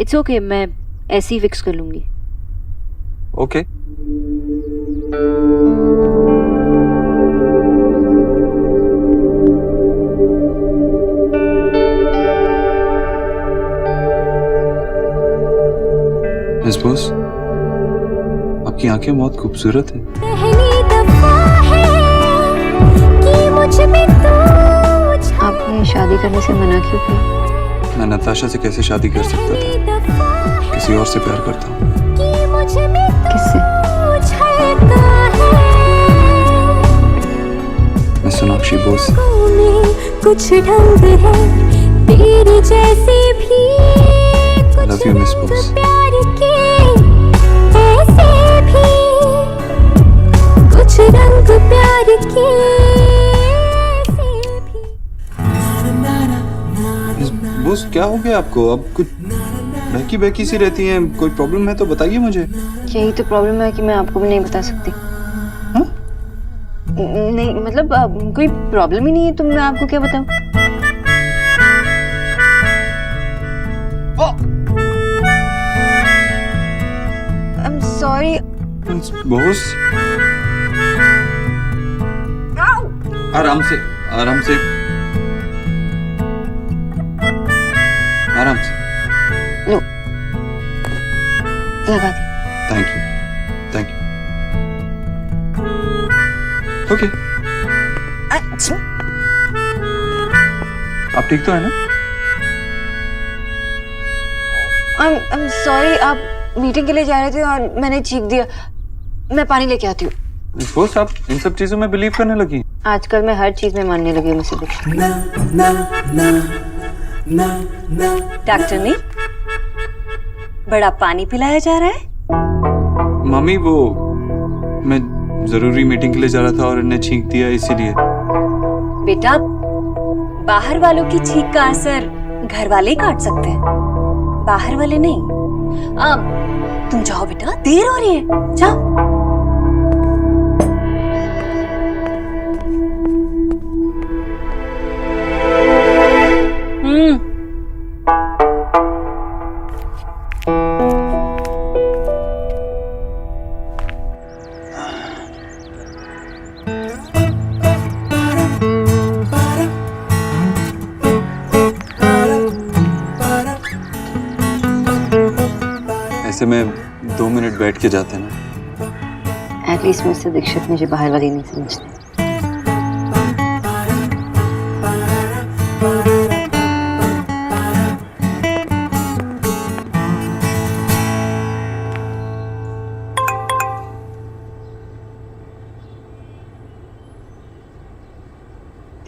It's okay, मैं ऐसे ही fix कर लूंगी। ओके। मिस बोस, आपकी आंखें बहुत खूबसूरत हैं। पहली दफा है कि मुझ में तू आपने शादी करने से मना क्यों किया? मैं नताशा से कैसे शादी कर सकता था? किसी और से प्यार करता हूँ। किससे? मैं सोनाक्षी बोस। कुछ ढंग है तेरी जैसी भी, लव यू मिस बोस। प्यार के ऐसे भी, कुछ रंग प्यार के ऐसे भी। मिस बोस, क्या हो गया आपको? अब कुछ बहकी बहकी सी रहती हैं, कोई प्रॉब्लम है तो बताइए मुझे। यही तो प्रॉब्लम है कि मैं आपको भी नहीं बता सकती। हाँ? नहीं मतलब कोई प्रॉब्लम ही नहीं है, तो मैं आपको क्या बताऊं? I'm sorry. मिस बोस, आराम से, आराम से, आराम से। लो, लगा दी। Thank you, thank you. Okay, आप ठीक तो है ना? I'm sorry, आप मीटिंग के लिए जा रहे थे और मैंने चीख दिया। मैं पानी लेके आती हूँ। मिस बोस, आप इन सब चीजों में बिलीव करने लगी? आजकल मैं हर चीज में मानने लगी हूँ मुसीबत। डॉक्टर ने बड़ा पानी पिलाया जा रहा है। मम्मी, वो मैं जरूरी मीटिंग के लिए जा रहा था और इन्हें छींक दिया, इसीलिए। बेटा, बाहर वालों की छींक का असर घर वाले ही काट सकते हैं, बाहर वाले नहीं। अब तुम जाओ बेटा, देर हो रही है, जाओ। ऐसे में 2 मिनट बैठ के जाते ना। एटलीस्ट मुझसे दीक्षित मुझे बाहर वाली नहीं समझते।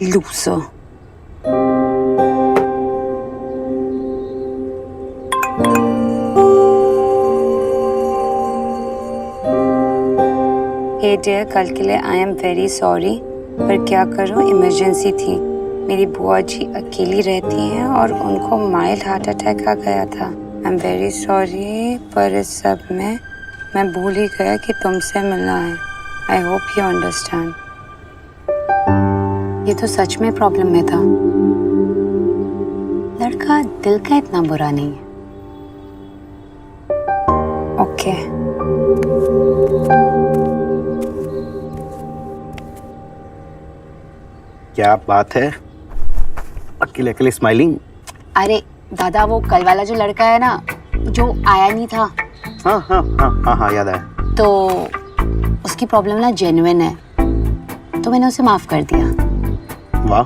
लूसो। हे डियर, कल के लिए आई एम वेरी सॉरी, पर क्या करूं, इमरजेंसी थी। मेरी बुआ जी अकेली रहती हैं और उनको माइल्ड हार्ट अटैक आ गया था। आई एम वेरी सॉरी, पर इस सब में मैं भूल ही गया कि तुमसे मिलना है। I hope you understand. ये तो सच में प्रॉब्लम में था। लड़का दिल का इतना बुरा नहीं है। ओके। क्या बात है, अकेले अकेले स्माइलिंग? अरे दादा, वो कल वाला जो लड़का है ना, जो आया नहीं था। हाँ हाँ हाँ हाँ हाँ, याद आया। तो उसकी प्रॉब्लम ना जेन्युइन है, तो मैंने उसे माफ कर दिया। वाह।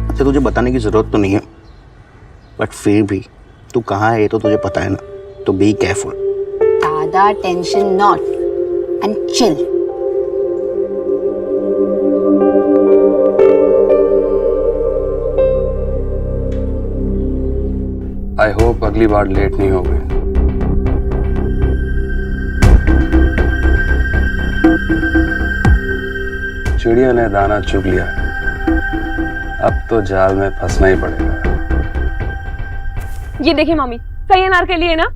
अच्छा, तुझे बताने की जरूरत तो नहीं है, बट फिर भी तू कहाँ है ये तो तुझे पता है ना, तो बी केयरफुल। दादा, tension not and chill. I hope अगली बार लेट नहीं हो गए। चिड़िया ने दाना चुग लिया, अब तो जाल में फंसना ही पड़ेगा। ये देखिए मामी, सही अनार के लिए ना।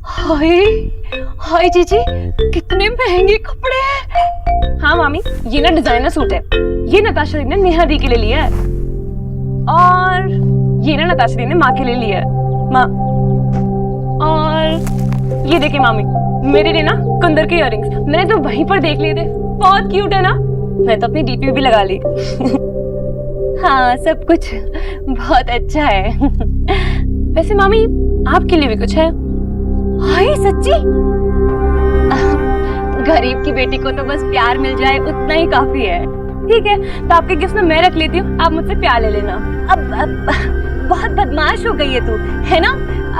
हाय हाय जीजी, कितने महंगे कपड़े हैं। हाँ मामी, ये ना डिजाइनर सूट है, ये नताशा ने नेहा दी के लिए लिया है। और ये ना नताशा दी ने माँ के लिए लिया है, माँ। और ये देखिए मामी, मेरे लिए ना कुंदर के इयररिंग्स मैंने तो वहीं पर देख लिए थे, बहुत क्यूट है ना। मैं तो अपनी डीपी भी लगा ली। हाँ, सब कुछ बहुत अच्छा है। वैसे मामी आपके लिए भी कुछ है? हाय सच्ची? गरीब की बेटी को तो बस प्यार मिल जाए उतना ही काफी है। ठीक है, तो आपके गिफ्ट ना मैं रख लेती हूँ, आप मुझसे प्यार ले लेना। अब बहुत बदमाश हो गई है तू, है ना?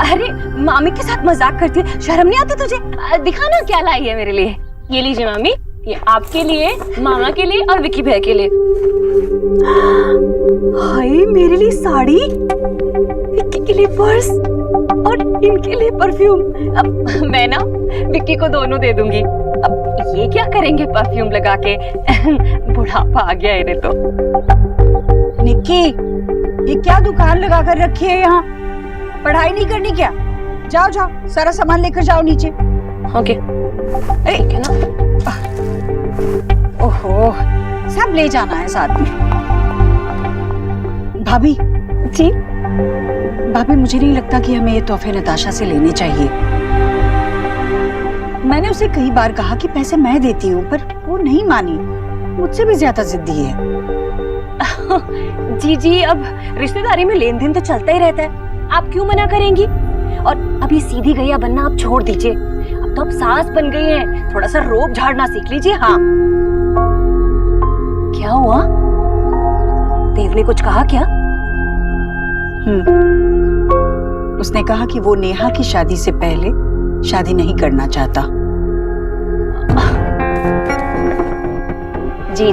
अरे मामी के साथ मजाक करती है, शर्म नहीं आती तुझे? दिखा ना क्या लाई है मेरे लिए। ये लीजिए मामी, ये आपके लिए, मामा के लिए और विकी भैया के लिए। हाय मेरे लिए साड़ी, विक्की के लिए पर्स और इनके लिए परफ्यूम। अब मैं ना विक्की को दोनों दे दूंगी। अब ये क्या करेंगे परफ्यूम लगा के? बुढ़ापा आ गया इन्हें तो। निक्की, ये क्या दुकान लगा कर रखी है यहाँ? पढ़ाई नहीं करनी क्या? जाओ जाओ, सारा सामान लेकर जाओ नीचे। ओके। अरे क्या ना, ओहो, सब ले जाना है साथ में। भाभी जी? भाभी, मुझे नहीं लगता कि हमें ये तोहफे नताशा से लेने चाहिए। मैंने उसे कई बार कहा कि पैसे मैं देती हूँ, पर वो नहीं मानी। मुझसे भी ज्यादा जिद्दी है। जी, अब रिश्तेदारी में लेन देन तो चलता ही रहता है, आप क्यों मना करेंगी? और अब ये सीधी गैया बनना आप छोड़ दीजिए। अब तो आप सास बन गई हैं, थोड़ा सा रोब झाड़ना सीख लीजिए। हाँ, क्या हुआ? देव ने कुछ कहा क्या? उसने कहा कि वो नेहा की शादी से पहले शादी नहीं करना चाहता। जी,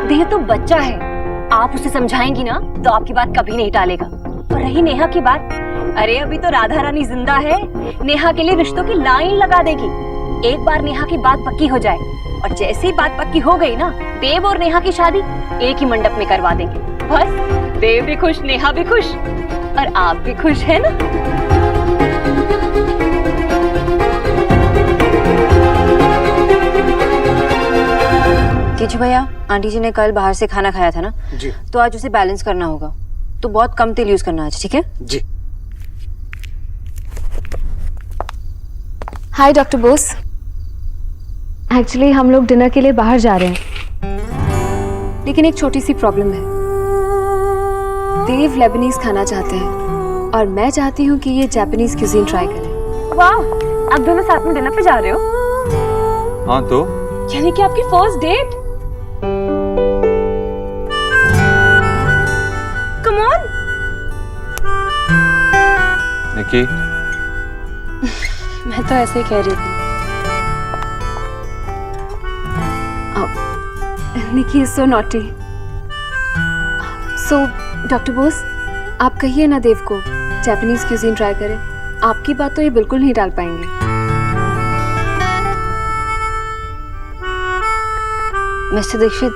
देव तो बच्चा है, आप उसे समझाएंगी ना तो आपकी बात कभी नहीं टालेगा। और रही नेहा की बात, अरे अभी तो राधा रानी जिंदा है, नेहा के लिए रिश्तों की लाइन लगा देगी। एक बार नेहा की बात पक्की हो जाए, और जैसे ही बात पक्की हो गई ना, देव और नेहा की शादी एक ही मंडप में करवा देंगे। बस देव भी खुश, नेहा भी खुश, और आप भी खुश है ना? किचू भैया, आंटी जी ने कल बाहर से खाना खाया था ना जी। तो आज उसे बैलेंस करना होगा, तो बहुत कम तेल यूज करना आज, ठीक है? जी। हाय डॉक्टर बोस, एक्चुअली हम लोग डिनर के लिए बाहर जा रहे हैं, लेकिन एक छोटी सी प्रॉब्लम है। देव लेबनीज खाना चाहते हैं और मैं चाहती हूँ कि ये जापानीज क्यूजीन ट्राई करें। वाह, आप दोनों साथ में डिनर पे जा रहे हो? हाँ तो यानी कि आपकी first date? Come on. Nikki, मैं तो ऐसे ही कह रही थी। Nikki is so naughty. So doctor Bose, आप कहिए ना देव को जापानीज क्यूजीन ट्राई करें। आपकी बात तो ये बिल्कुल नहीं टाल पाएंगे। मिस्टर दीक्षित,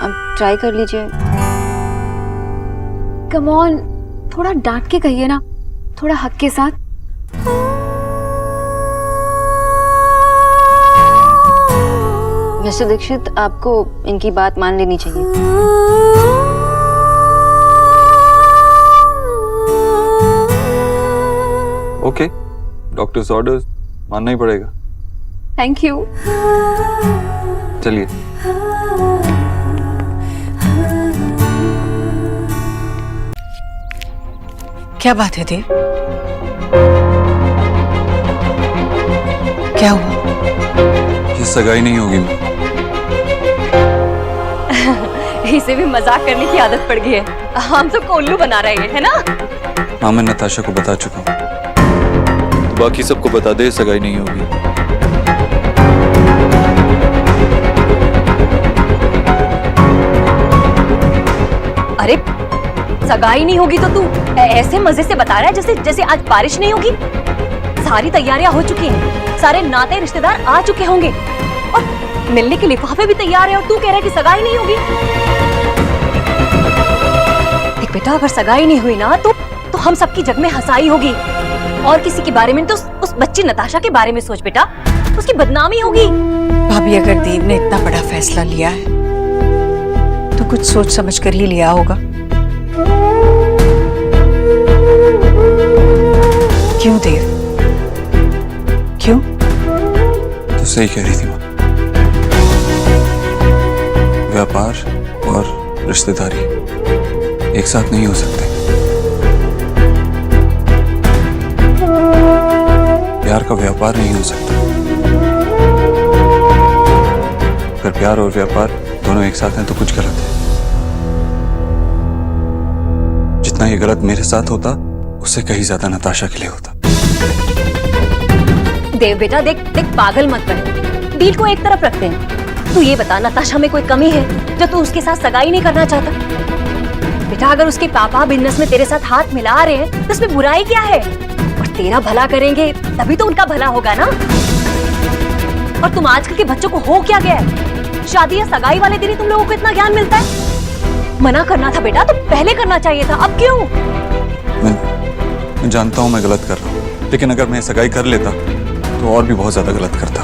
आप ट्राई कर लीजिए। कम ऑन, थोड़ा डांट के कहिए ना, थोड़ा हक के साथ। मिस्टर दीक्षित, आपको इनकी बात मान लेनी चाहिए। ओके, डॉक्टर्स ऑर्डर्स मानना ही पड़ेगा। Thank you. चलिए। क्या बात है देव? क्या हुआ? ये सगाई नहीं होगी माँ। इसे भी मजाक करने की आदत पड़ गई है, हम तो कोल्लू बना रहे हैं, है ना? हाँ, मैं नताशा को बता चुका हूँ, बाकी सबको बता दे, सगाई नहीं होगी। अरे सगाई नहीं होगी तो तू ऐसे मजे से बता रहा है जैसे जैसे आज बारिश नहीं होगी। सारी तैयारियां हो चुकी हैं, सारे नाते रिश्तेदार आ चुके होंगे और मिलने के लिफाफे भी तैयार है, और तू कह रहा है कि सगाई नहीं होगी। देख बेटा, अगर सगाई नहीं हुई ना तो हम सबकी जग में हंसाई होगी, और किसी के बारे में तो उस बच्ची नताशा के बारे में सोच बेटा, उसकी बदनामी होगी। भाभी, अगर देव ने इतना बड़ा फैसला लिया है तो कुछ सोच समझ कर ही लिया होगा। क्यों देव? क्यों? तो सही कह रही थी माँ। व्यापार और रिश्तेदारी एक साथ नहीं हो सकते। प्यार का व्यापार नहीं हो सकता। अगर प्यार और व्यापार दोनों एक साथ हैं तो कुछ गलत है। जितना ये गलत मेरे साथ होता उससे कहीं ज्यादा नताशा के लिए होता। देव बेटा देख देख, पागल मत बन। डील को एक तरफ रखते हैं। तू ये बता, नताशा में कोई कमी है जो तू उसके साथ सगाई नहीं करना चाहता? बेटा अगर उसके पापा बिजनेस में तेरे साथ हाथ मिला रहे हैं तो उसमें बुराई क्या है? और तेरा भला करेंगे तभी तो उनका भला होगा ना। और तुम आजकल के बच्चों को हो क्या गया है? शादी या सगाई वाले दिन ही तुम लोगों को इतना ज्ञान मिलता है? मना करना था बेटा, तो पहले करना चाहिए था, अब क्यों? मैं जानता हूँ मैं गलत कर रहा हूँ, लेकिन अगर मैं सगाई कर लेता तो और भी बहुत ज्यादा गलत करता।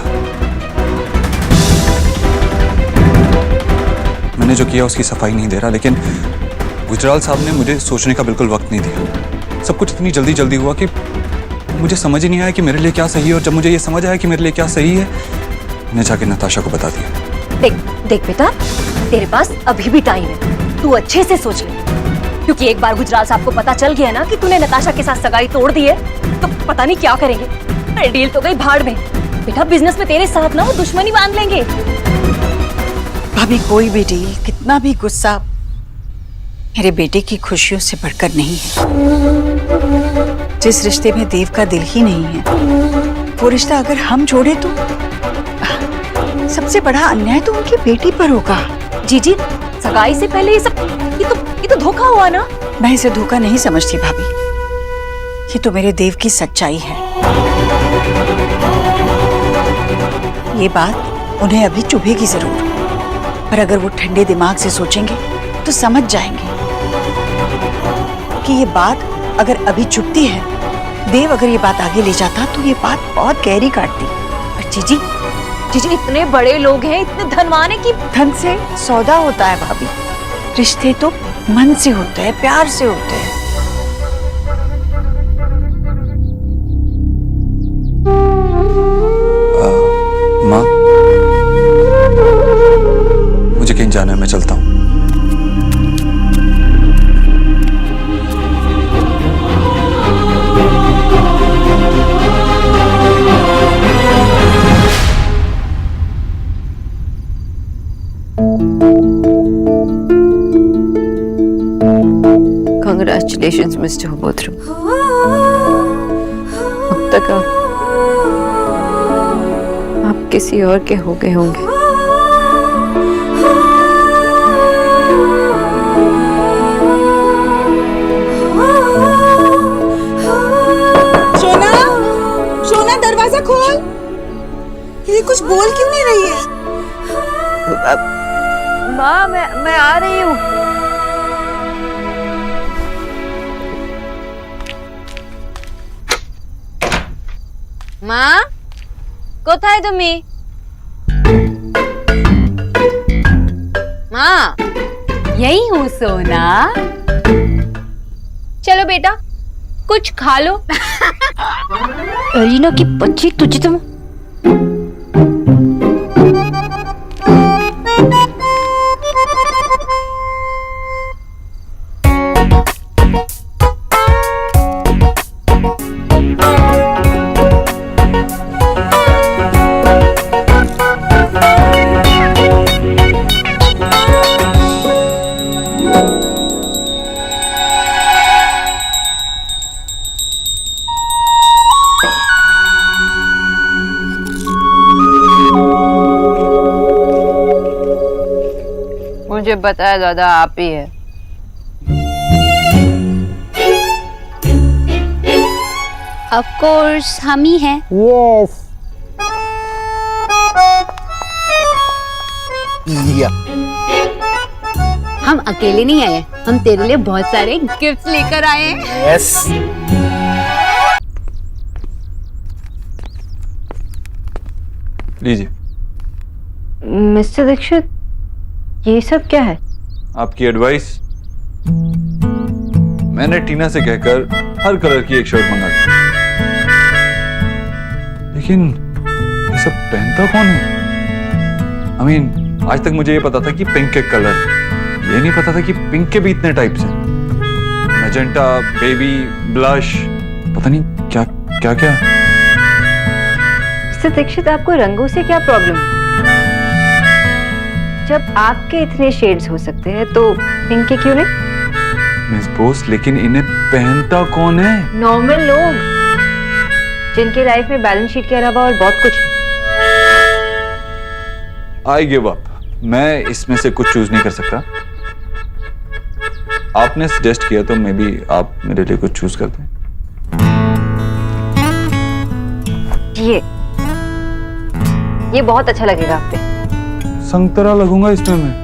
मैंने जो किया उसकी सफाई नहीं दे रहा, लेकिन गुजराल साहब ने मुझे सोचने का बिल्कुल वक्त नहीं दिया। सब कुछ इतनी जल्दी जल्दी हुआ कि मुझे समझ ही नहीं आया कि मेरे लिए क्या सही है, और जब मुझे ये समझ आया कि मेरे लिए क्या सही है, मैंने जाके नताशा को बता दिया। देख देख बेटा, तेरे पास अभी भी टाइम है, तू अच्छे से सोच ले। क्योंकि एक बार गुजराल साहब को पता चल गया ना कि तूने नताशा के साथ सगाई तोड़ दी है, तो पता नहीं क्या करेंगे। अरे डील तो गई भाड़ में। बेटा बिजनेस में तेरे साथ ना वो दुश्मनी बांध लेंगे। भाभी कोई भी डील, कितना भी गुस्सा मेरे बेटे की खुशियों से बढ़कर नहीं है। जिस रिश्ते में देव का दिल ही नहीं है, वो रिश्ता अगर हम छोड़े तो सबसे बड़ा अन्याय तो उनकी बेटी पर होगा। जी जी, सगाई से पहले ये तो धोखा हुआ ना। मैं इसे धोखा नहीं समझती भाभी, ये तो मेरे देव की सच्चाई है। ये बात उन्हें अभी चुभेगी जरूर, पर अगर वो ठंडे दिमाग से सोचेंगे तो समझ जाएंगे कि ये बात अगर अभी चुभती है, देव अगर ये बात आगे ले जाता तो ये बात बहुत गहरी काटती। और जीजी जीजी, इतने बड़े लोग हैं, इतने धनवान हैं कि धन से सौदा होता है भाभी, रिश्ते तो मन से होते हैं, प्यार से होते हैं। माँ, मुझे कहीं जाना है, मैं चलता हूँ। Congratulations, Mr. Hobotro. अब तक आप किसी और के हो गए होंगे। सोना, सोना दरवाजा खोल। ये कुछ बोल क्यों नहीं रही है? माँ, मैं आ रही हूँ। माँ, কোথায় তুমি? माँ, यही हूँ सोना। चलो बेटा कुछ खा लो। अरीना की बच्ची, तुझे तो मुझे बताया दादा आप ही है। ऑफ कोर्स हम ही हैं। यस लिया। हम अकेले नहीं आए, हम तेरे लिए बहुत सारे गिफ्ट्स लेकर आए हैं। यस लीजिए। मिस्टर दीक्षित, ये सब क्या है? आपकी एडवाइस। मैंने टीना से कहकर हर कलर की एक शर्ट मंगा दी। लेकिन ये सब पहनता कौन है? I mean, आज तक मुझे ये पता था कि पिंक के कलर, ये नहीं पता था कि पिंक के भी इतने टाइप्स हैं। मैजेंटा, बेबी, ब्लश, पता नहीं क्या क्या क्या। मिस्टर दीक्षित, आपको रंगों से क्या प्रॉब्लम है? जब आपके इतने शेड्स हो सकते हैं तो पिंक के क्यों नहीं? मिस बोस, लेकिन इन्हें पहनता कौन है? नॉर्मल लोग, जिनके लाइफ में बैलेंस शीट के अलावा और बहुत कुछ है। I give up. मैं इसमें से कुछ चूज नहीं कर सकता। आपने सजेस्ट किया तो मे बी आप मेरे लिए कुछ चूज कर दें। ये बहुत अच्छा लगेगा आप पे। संतरा लगूंगा इसमें मैं?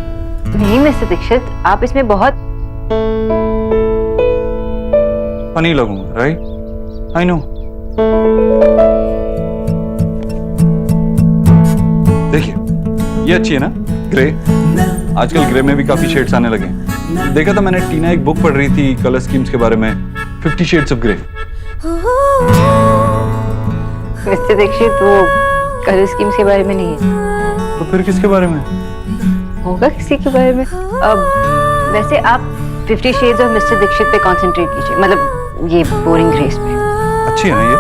नहीं मिस्टर दीक्षित, आप इसमें बहुत फनी लगूंगा, राइट? I know. देखिए, ये अच्छी है ना, ग्रे। आजकल ग्रे में भी काफी शेड्स आने लगे हैं। देखा था मैंने, टीना एक बुक पढ़ रही थी कलर स्कीम्स के बारे में, 50 shades of grey. Mister Dikshit, वो कलर स्कीम्स के बारे में नहीं है। तो फिर किसके बारे में होगा? किसी के बारे में। अब वैसे आप 50 शेड्स ऑफ मिस्टर दीक्षित पे कंसंट्रेट कीजिए, मतलब ये बोरिंग ग्रेस पे। अच्छी है ना ये?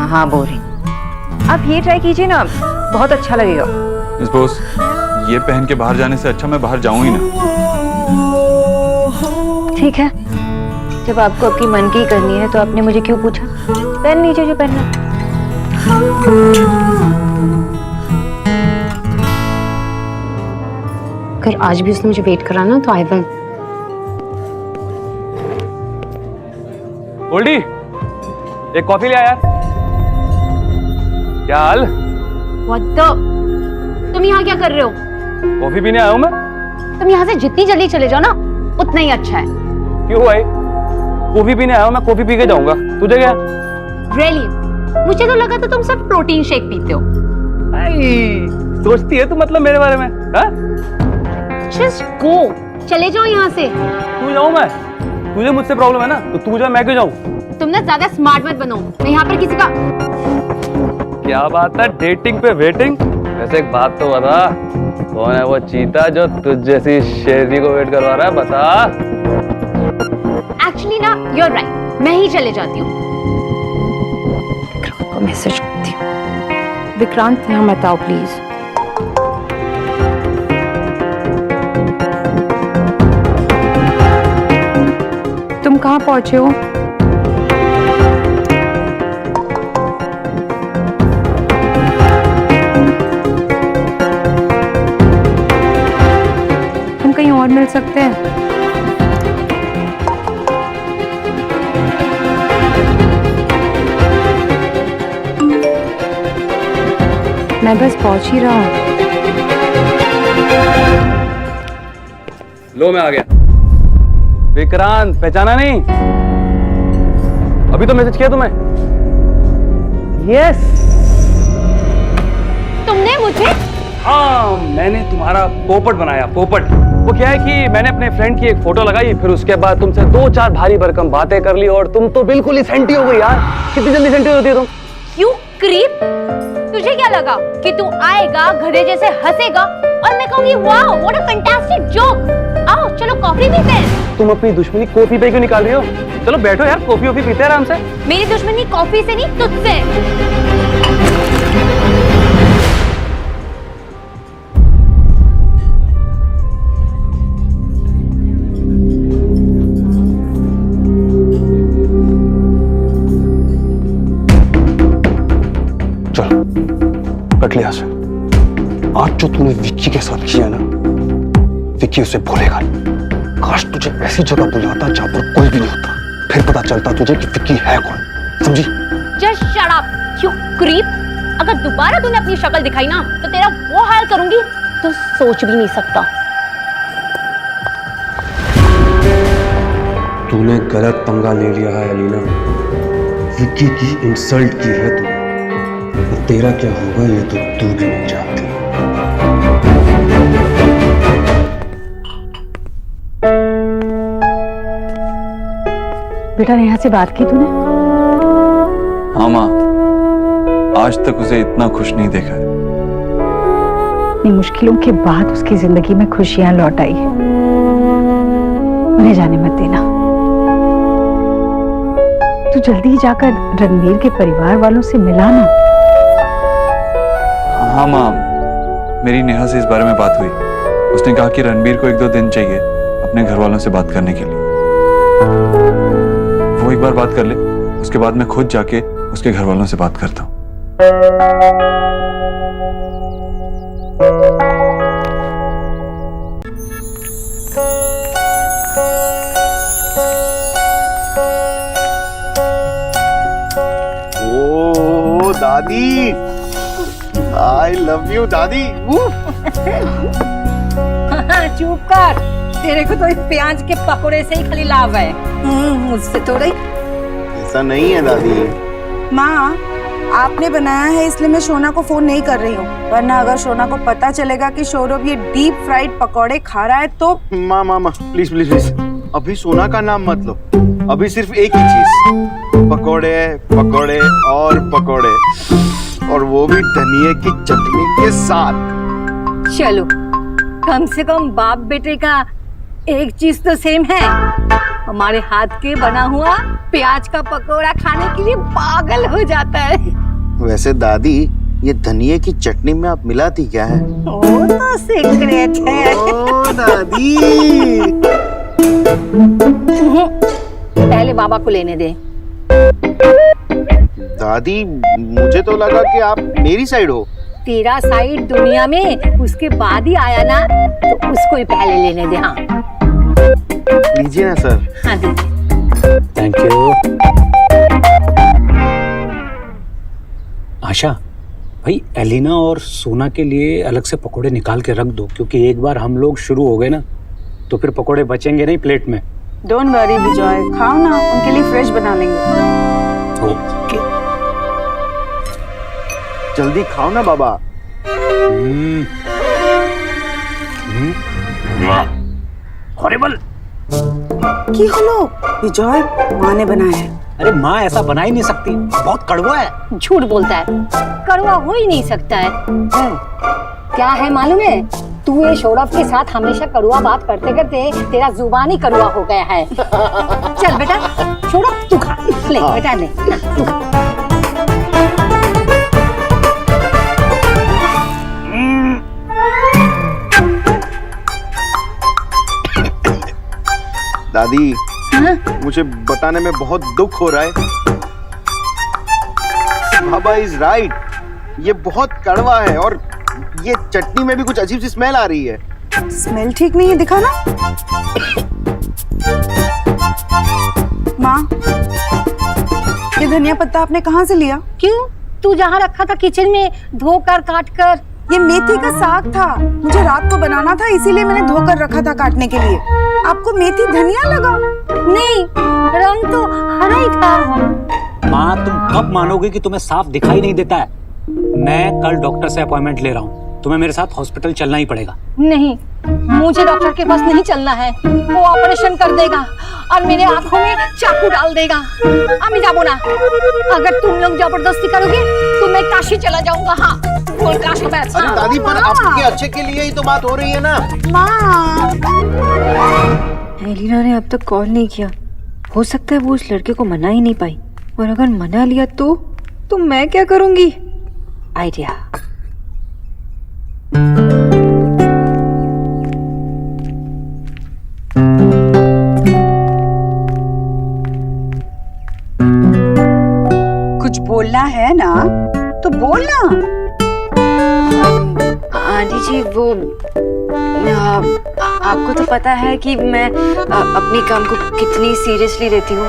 हाँ, बोरिंग। आप ये ट्राई कीजिए ना, बहुत अच्छा लगेगा। मिस बोस, ये पहन के बाहर जाने से अच्छा मैं बाहर जाऊं ही ना। ठीक है, जब आपको आपकी मन की करनी है तो आपने मुझे क्यों पूछा? पहन लीजिए जो पहनना है। अगर आज भी उसने मुझे वेट करा ना तो आई विल। गोल्डी, एक कॉफी ले आ यार। क्या हाल? What the? तुम यहाँ क्या कर रहे हो? कॉफी पीने आया हूँ मैं। तुम यहाँ से जितनी जल्दी चले जाओ ना उतना ही अच्छा है। क्यों भाई? कॉफी पीने आया हूँ मैं, कॉफी पी के जाऊंगा। तुझे क्या? Really? मुझे तो लगा था तुम सब प्रोटीन शेक पीते हो। आई, सोचती है तू मतलब मेरे बारे में? हाँ? Just go. चले जाओ यहाँ से। तू जाऊँ मैं? तुझे मुझसे प्रॉब्लम है ना, तो तू जा, मैं क्यों जाऊँ? तुम ना ज्यादा स्मार्ट मत बनो। मैं यहाँ पर किसी का क्या बात है, डेटिंग पे वेटिंग? वैसे एक बात तो बता, कौन है वो चीता जो तुझ जैसी शेरनी को वेट करवा रहा है? बता। एक्चुअली ना, you're right. मैं ही चले जाती हूँ। विक्रांत को मैसेज करती हूँ। विक्रांत, यहाँ मत आओ प्लीज। तुम कहाँ पहुंचे हो? तुम कहीं और मिल सकते हैं? मैं बस पहुंच ही रहा हूँ। लो, मैं आ गया। विक्रांत, पहचाना नहीं? अभी तो मैसेज किया तुम्हें। यस, तुमने मुझे? हाँ, मैंने तुम्हारा पोपट बनाया, पोपट। वो क्या है कि मैंने अपने फ्रेंड की एक फोटो लगाई, फिर उसके बाद तुमसे 2-4 भारी भरकम बातें कर ली और तुम तो बिल्कुल ही सेंटी हो गई यार। कितनी जल्दी सेंटी होती है तुम? You creep! तुझे क्या लगा कि तू आएगा, गधे जैसे हंसेगा और मैं कहूंगी wow what a fantastic joke. आओ चलो कॉफी पीते हैं। तुम अपनी दुश्मनी कॉफी पे क्यों निकाल रही हो? चलो बैठो यार, कॉफी वॉफी पीते हैं आराम से। मेरी दुश्मनी कॉफी से नहीं, तुझसे। चलो, कट लिया से। आज जो तूने विक्की के साथ किया ना, विक्की उसे भूलेगा नहीं। काश तुझे ऐसी जगह बुलाता जहां पर कोई भी नहीं होता, फिर पता चलता तुझे कि विक्की है कौन। समझी? Just shut up, you creep. अगर दोबारा तूने अपनी शक्ल दिखाई ना तो तेरा वो हाल करूंगी तो सोच भी नहीं सकता। तूने गलत पंगा ले लिया है अलीना। विक्की की इंसल्ट की है तूने, और तेरा क्या होगा ये तो तू भी नहीं जानती। बेटा, नेहा से बात की तूने? हाँ माँ, आज तक उसे इतना खुश नहीं देखा है। इतनी मुश्किलों के बाद उसकी जिंदगी में खुशियां लौट आई है। उन्हें जाने मत देना। तू जल्दी जाकर रणवीर के परिवार वालों से मिलाना। हाँ माँ, मेरी नेहा से इस बारे में बात हुई। उसने कहा कि रणबीर को 1-2 दिन चाहिए अपने घर वालों से बात करने के लिए। वो एक बार बात कर ले, उसके बाद मैं खुद जाके उसके घर वालों से बात करता हूँ। ओ दादी, आई लव यू दादी। चुप कर, तेरे को तो इस प्याज के पकोड़े से ही खाली लाभ है। मुझसे थोड़ा ही। ऐसा नहीं है दादी। माँ, आपने बनाया है इसलिए मैं शोना को फोन नहीं कर रही हूँ, वरना अगर शोना को पता चलेगा कि सौरभ ये डीप फ्राइड पकौड़े खा रहा है तो। माँ माँ माँ प्लीज प्लीज प्लीज, अभी सोना का नाम मत लो। अभी सिर्फ एक ही चीज, पकौड़े पकौड़े और पकौड़े, और वो भी धनिये की चटनी के साथ। चलो, कम से कम बाप बेटे का एक चीज तो सेम है। हमारे हाथ के बना हुआ प्याज का पकोड़ा खाने के लिए पागल हो जाता है। वैसे दादी, ये धनिये की चटनी में आप मिलाती क्या है? वो तो सीक्रेट है। ओ दादी। पहले बाबा को लेने दे। दादी, मुझे तो लगा कि आप मेरी साइड हो। तेरा साइड दुनिया में उसके बाद ही आया ना, तो उसको ही पहले लेने दे। हाँ लीजिए ना सर। हाँ दीजिए। Thank you. आशा भाई, एलिना और सोना के लिए अलग से पकोड़े निकाल के रख दो, क्योंकि एक बार हम लोग शुरू हो गए ना तो फिर पकोड़े बचेंगे नहीं प्लेट में। डोंट वरी विजय, खाओ ना, उनके लिए फ्रेश बना लेंगे। जल्दी खाओ ना बाबा। हॉरिबल। की हलो विजय, माँ ने बनाया है। अरे माँ ऐसा बना ही नहीं सकती, बहुत कड़वा है। झूठ बोलता है, कड़वा हो ही नहीं सकता है। क्या है मालूम है, तू ये सौरभ के साथ हमेशा कड़वा बात करते करते तेरा जुबान ही कड़वा हो गया है। चल बेटा, सौरभ तू खा ले। बेटा ले, तू खा। दादी, मुझे बताने में बहुत दुख हो रहा है। बाबा इज राइट, ये बहुत कड़वा है और ये चटनी में भी कुछ अजीब सी स्मेल आ रही है। स्मेल ठीक नहीं है, दिखा ना। माँ, ये धनिया पत्ता आपने कहाँ से लिया? क्यों? तू जहाँ रखा था किचन में धोकर काट कर। ये मेथी का साग था, मुझे रात को बनाना था, इसीलिए मैंने धोकर रखा था काटने के लिए। आपको मेथी धनिया लगा? नहीं, रंग तो हरा ही था। माँ, तुम कब मानोगे कि तुम्हें साफ दिखाई नहीं देता है? मैं कल डॉक्टर से अपॉइंटमेंट ले रहा हूँ, तुम्हें मेरे साथ हॉस्पिटल चलना ही पड़ेगा। नहीं, मुझे डॉक्टर के पास नहीं चलना है। वो ऑपरेशन कर देगा और मेरे आंखों में चाकू डाल देगा। अम्मी जाबो ना, अगर तुम लोग जबरदस्ती करोगे तो मैं काशी चला जाऊंगा। हाँ, बोल काशी बैठ। अरे दादी, पर आपके अच्छे के लिए ही तो बात हो रही है ना। माँ, एलिना ने अब तक कॉल नहीं किया। हो सकता है वो उस लड़के को मना ही नहीं पाई, और अगर मना लिया तो मैं क्या करूंगी? आइडिया। कुछ बोलना है ना तो बोलना। आंटी जी, वो आपको तो पता है कि मैं अपने काम को कितनी सीरियसली लेती हूँ,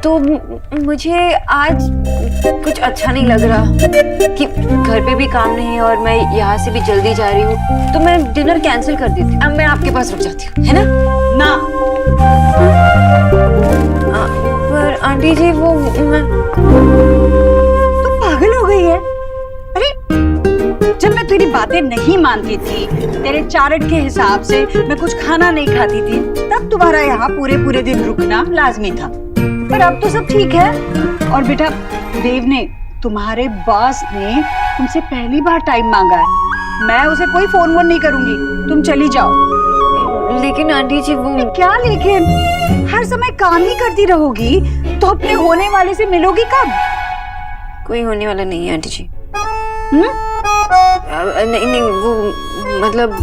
तो मुझे आज कुछ अच्छा नहीं लग रहा कि घर पे भी काम नहीं और मैं यहाँ से भी जल्दी जा रही हूँ, तो मैं डिनर कैंसिल कर देती हूँ। अब मैं आपके पास रुक जाती हूँ, है ना? ना, पर आंटी जी, वो तू पागल हो गई है? अरे, जब मैं तेरी बातें नहीं मानती थी, तेरे चार्ट के हिसाब से मैं कुछ खाना नहीं खाती थी, तब तुम्हारा यहाँ पूरे दिन रुकना लाजमी था। पर अब तो सब ठीक है। और बेटा, देव ने तुम्हारे बॉस ने तुमसे पहली बार टाइम मांगा है। मैं उसे कोई फोन वोन नहीं करूंगी, तुम चली जाओ। लेकिन आंटी जी वो क्या लेकिन? हर समय काम ही करती रहोगी तो अपने होने वाले से मिलोगी कब? कोई होने वाला नहीं है आंटी जी। हम्म? नहीं नहीं वो मतलब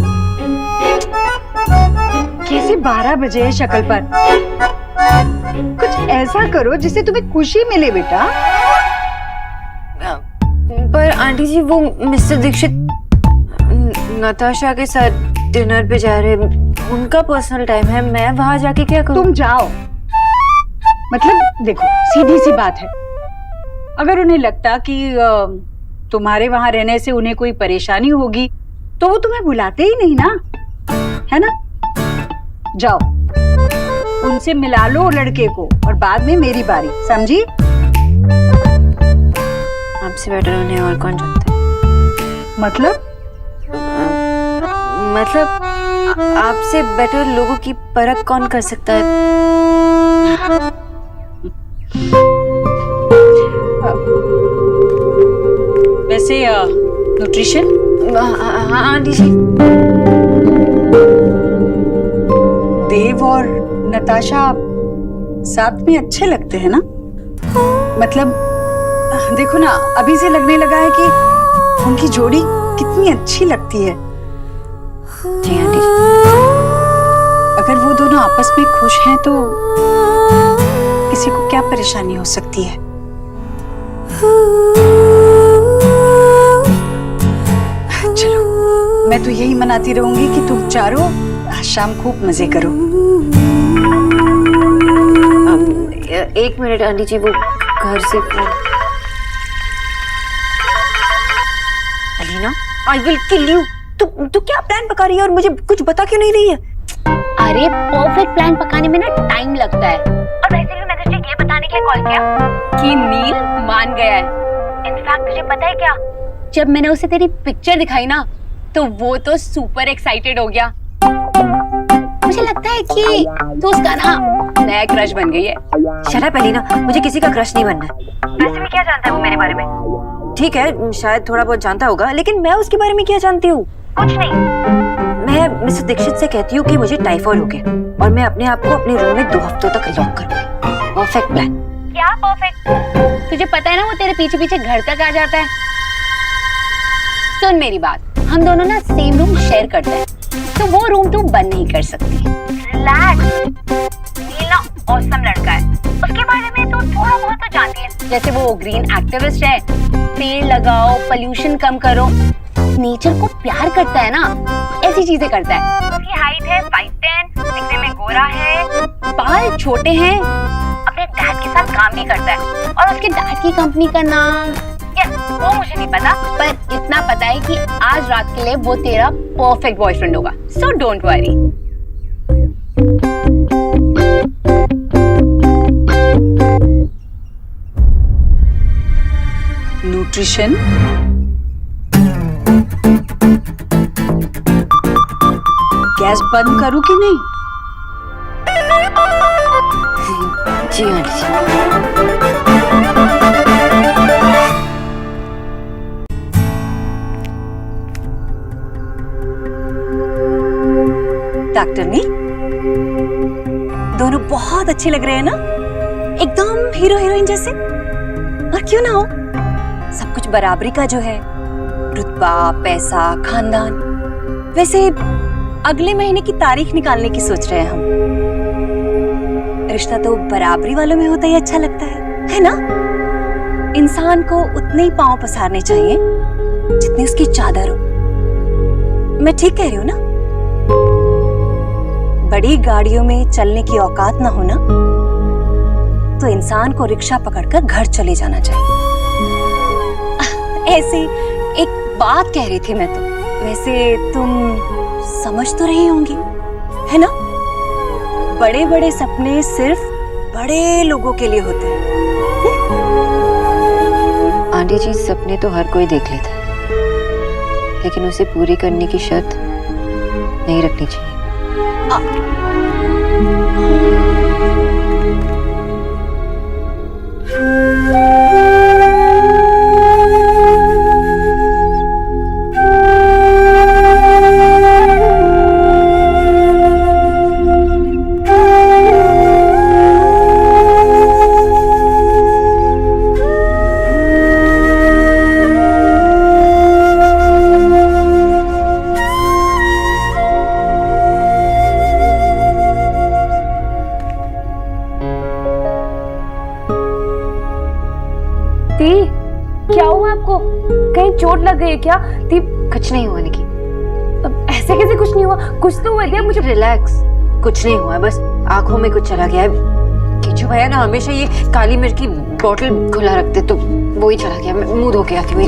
कैसे 12 बजे है शक्ल पर? कुछ ऐसा करो जिससे तुम्हें खुशी मिले बेटा। पर आंटी जी वो मिस्टर दीक्षित नताशा के साथ डिनर पे जा रहे हैं, उनका पर्सनल टाइम है, मैं वहां जाके क्या करूं? तुम जाओ। मतलब देखो सीधी सी बात है, अगर उन्हें लगता कि तुम्हारे वहां रहने से उन्हें कोई परेशानी होगी तो वो तुम्हें बुलाते ही नहीं ना, है ना? जाओ उनसे मिला लो लड़के को और बाद में मेरी बारी, समझी? आपसे बेटर उन्हें और कौन जानता है? मतलब आपसे बेटर लोगों की परख कौन कर सकता है? वैसे न्यूट्रिशन? हाँ आंटी जी। देव और नताशा साथ में अच्छे लगते हैं ना? मतलब देखो ना, अभी से लगने लगा है कि उनकी जोड़ी कितनी अच्छी लगती है। जी आंटी जी। अगर वो दोनों आपस में खुश हैं तो किसी को क्या परेशानी हो सकती है? चलो मैं तो यही मनाती रहूंगी कि तुम चारों आज शाम खूब मजे करो। एक मिनट आंटी जी, वो घर से Alina, I will kill you. तू क्या प्लान पका रही है और मुझे कुछ बता क्यों नहीं रही है? अरे परफेक्ट प्लान पकाने में ना टाइम लगता है, और वैसे भी मैंने तुझे ये बताने के लिए कॉल किया कि नील मान गया है। इनफैक्ट तुझे पता है क्या, जब मैंने उसे तेरी पिक्चर दिखाई ना तो वो तो सुपर एक्साइटेड हो गया। मुझे लगता है कि तू उसका ना नया क्रश बन गई है। शट अप अलीना, मुझे किसी का क्रश नहीं बनना है। वैसे भी क्या जानता है वो मेरे बारे में? ठीक है शायद थोड़ा बहुत जानता होगा, लेकिन मैं उसके बारे में क्या जानती हूँ? कुछ नहीं। मैं मिस्टर दीक्षित से कहती हूँ कि मुझे टाइफाइड हो गया और मैं अपने आप को अपने रूम में 2 हफ्तों तक लॉक करूंगी। Perfect plan. क्या परफेक्ट? तुझे पता है ना वो तेरे पीछे पीछे घर तक आ जाता है। सुन मेरी बात, हम दोनों ना सेम रूम शेयर करते हैं, तो वो रूम तू बंद नहीं कर सकती। रिलैक्स, नील ना ऑसम लड़का है, उसके बारे में तो थोड़ा बहुत तो जानती है। जैसे वो ग्रीन एक्टिविस्ट है, पेड़ लगाओ, पोल्यूशन कम करो, नेचर को प्यार करता है ना, ऐसी चीजें करता है। उसकी हाइट है 5'10", दिखने में गोरा है, बाल छोटे हैं, अपने डैड के साथ काम भी करता है, और उसके डैड की कंपनी का नाम वो मुझे नहीं पता, पर इतना पता है कि आज रात के लिए वो तेरा परफेक्ट बॉयफ्रेंड होगा, so don't worry. Nutrition gas बंद करूं कि नहीं? जी आंटी जी। डॉक्टर नी, दोनों बहुत अच्छे लग रहे हैं ना, एकदम हीरो हीरोइन जैसे। और क्यों ना हो, सब कुछ बराबरी का जो है, रुतबा, पैसा, खानदान। वैसे अगले महीने की तारीख निकालने की सोच रहे हैं हम। रिश्ता तो बराबरी वालों में होता ही अच्छा लगता है ना? इंसान को उतने ही पांव पसारने चाहिए जितनी उसकी चादर हो। मैं ठीक कह रही हूँ ना? बड़ी गाड़ियों में चलने की औकात ना हो ना, तो इंसान को रिक्शा पकड़कर घर चले जाना चाहिए। ऐसे एक बात कह रही थी मैं तो, वैसे तुम समझ तो रही होंगी, है ना? बड़े बड़े सपने सिर्फ बड़े लोगों के लिए होते हैं। आंटी जी, सपने तो हर कोई देख लेता है, लेकिन उसे पूरी करने की शर्त नहीं रखनी चाहिए। दी, क्या हुआ आपको? कहीं चोट लग गई है क्या? दी, कुछ नहीं हुआ निकी। अब ऐसे कैसे कुछ नहीं हुआ? कुछ तो हुआ दिया मुझे। रिलैक्स, कुछ नहीं हुआ, बस आंखों में कुछ चला गया है। किचू भैया ना हमेशा ये काली मिर्च की बोतल खुला रखते, तो वो ही चला गया। मैं मुंह धो के आती हूँ।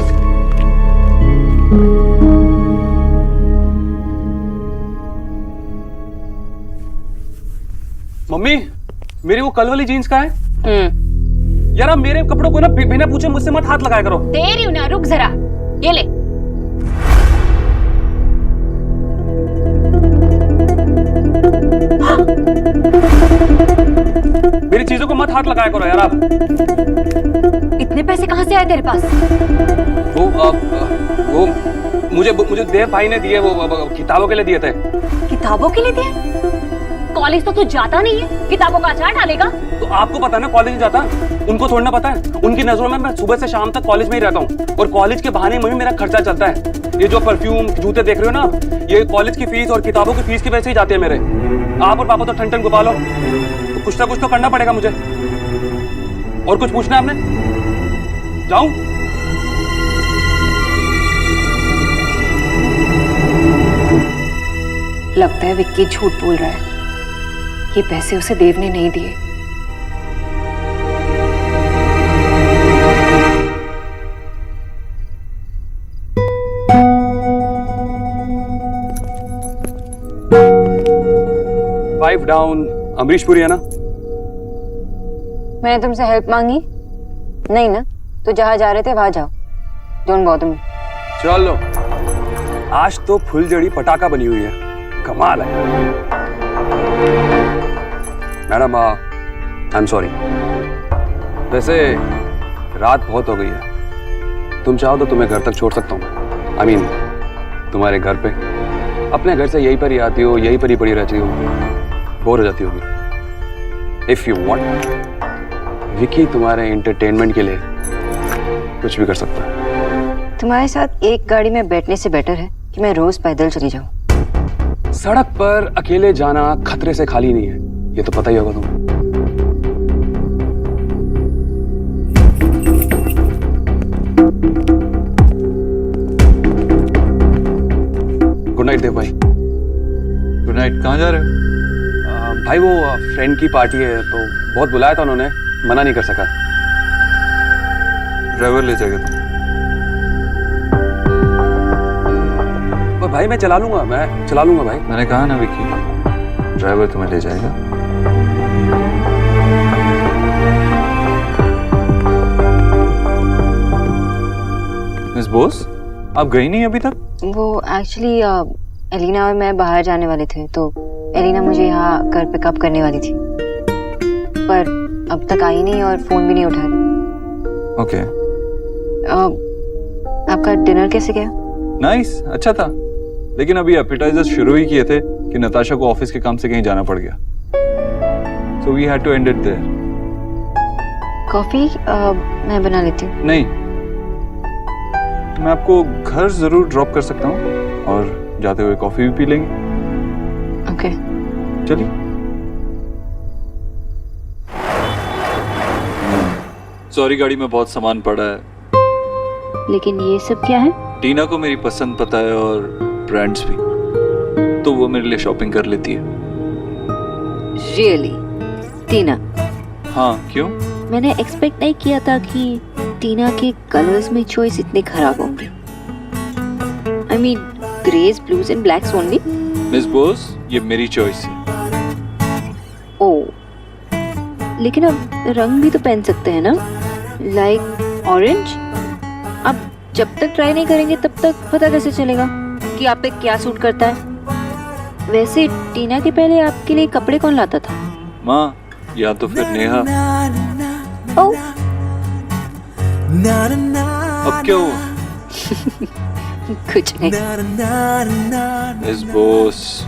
मम्मी, मेरी वो कल वाली जीन्स का है? यार आप मेरे कपड़ों को ना बिना पूछे मुझसे मत हाथ लगाया करो। दे रही हूँ ना, रुक जरा, ये ले। मेरी चीजों को मत हाथ लगाया करो यार आप। इतने पैसे कहाँ से आए तेरे पास? वो मुझे देव भाई ने दिए, वो किताबों के लिए दिए थे। किताबों के लिए दिए? कॉलेज तो तू जाता नहीं है, किताबों का अचार डालेगा? तो आपको पता है ना कॉलेज जाता, उनको थोड़ा ना पता है। उनकी नजरों में मैं सुबह से शाम तक कॉलेज में ही रहता हूँ, और कॉलेज के बहाने में ही मेरा खर्चा चलता है। ये जो परफ्यूम, जूते देख रहे हो ना, ये कॉलेज की फीस और किताबों की फीस की वजह से ही जाते हैं मेरे। आप और पापा तो ठन ठन गोपालो, तो कुछ ना कुछ तो करना पड़ेगा मुझे। और कुछ पूछना है आपने? जाऊं? लगता है विक्की झूठ बोल रहा है। ये पैसे उसे देव ने नहीं दिए। फाइव डाउन, अमरीश पुरी है ना? मैंने तुमसे हेल्प मांगी नहीं ना, तो जहां जा रहे थे वहां जाओ। Don't bother me. चलो, आज तो फुलझड़ी पटाखा बनी हुई है, कमाल है। Madam, I am sorry. वैसे रात बहुत हो गई है, तुम चाहो तो तुम्हें घर तक छोड़ सकता हूँ। आई मीन तुम्हारे घर पे। अपने घर से यहीं पर ही आती हो, यहीं पर ही पड़ी रहती हो, बोर हो जाती होगी। इफ यू वांट, विकी तुम्हारे एंटरटेनमेंट के लिए कुछ भी कर सकता है। तुम्हारे साथ एक गाड़ी में बैठने से बेटर है कि मैं रोज पैदल चली जाऊं। सड़क पर अकेले जाना खतरे से खाली नहीं है, ये तो पता ही होगा तुम्हें। गुड नाइट देव भाई। Good night. कहाँ जा रहे हो? भाई वो फ्रेंड की पार्टी है, तो बहुत बुलाया था उन्होंने, मना नहीं कर सका। ड्राइवर ले जाएगा तुम? पर भाई मैं चला लूंगा भाई। मैंने कहा ना विक्की, ड्राइवर तुम्हें ले जाएगा। मिस बोस, आप गई नहीं अभी तक? वो एक्चुअली एलिना और मैं बाहर जाने वाले थे, तो एलिना मुझे यहाँ घर पिकअप करने वाली थी, पर अब तक आई नहीं और फोन भी नहीं उठा रही। ओके। आपका डिनर कैसे गया? नाइस, अच्छा था। लेकिन अभी एपेटाइजर शुरू ही किए थे कि नताशा को ऑफिस के काम से कहीं जाना पड़ गया, so we had to end it there. Coffee मैं बना लेती हूँ। नहीं, मैं आपको घर जरूर ड्रॉप कर सकता हूँ और जाते हुए कॉफी भी पी लेंगे। ओके, चलिए। सॉरी, गाड़ी में बहुत सामान पड़ा है। लेकिन ये सब क्या है? टीना को मेरी पसंद पता है और ब्रांड्स भी, तो वो मेरे लिए शॉपिंग कर लेती है। रियली? टीना? हाँ, क्यों? मैंने एक्सपेक्ट नहीं किया था कि टीना के कलर्स में चॉइस इतने खराब होंगे। I mean greys, blues and blacks only. Miss Bose, ये मेरी चॉइस है। ओ, लेकिन अब रंग भी तो पहन सकते हैं ना, लाइक ऑरेंज। अब जब तक ट्राई नहीं करेंगे तब तक पता कैसे चलेगा कि आप पे क्या सूट करता है। वैसे टीना के पहले आपके लिए कपड़े कौन लाता था? माँ, या तो फिर नेहा। ओ, अब क्या हुआ? कुछ नहीं। मिस बोस,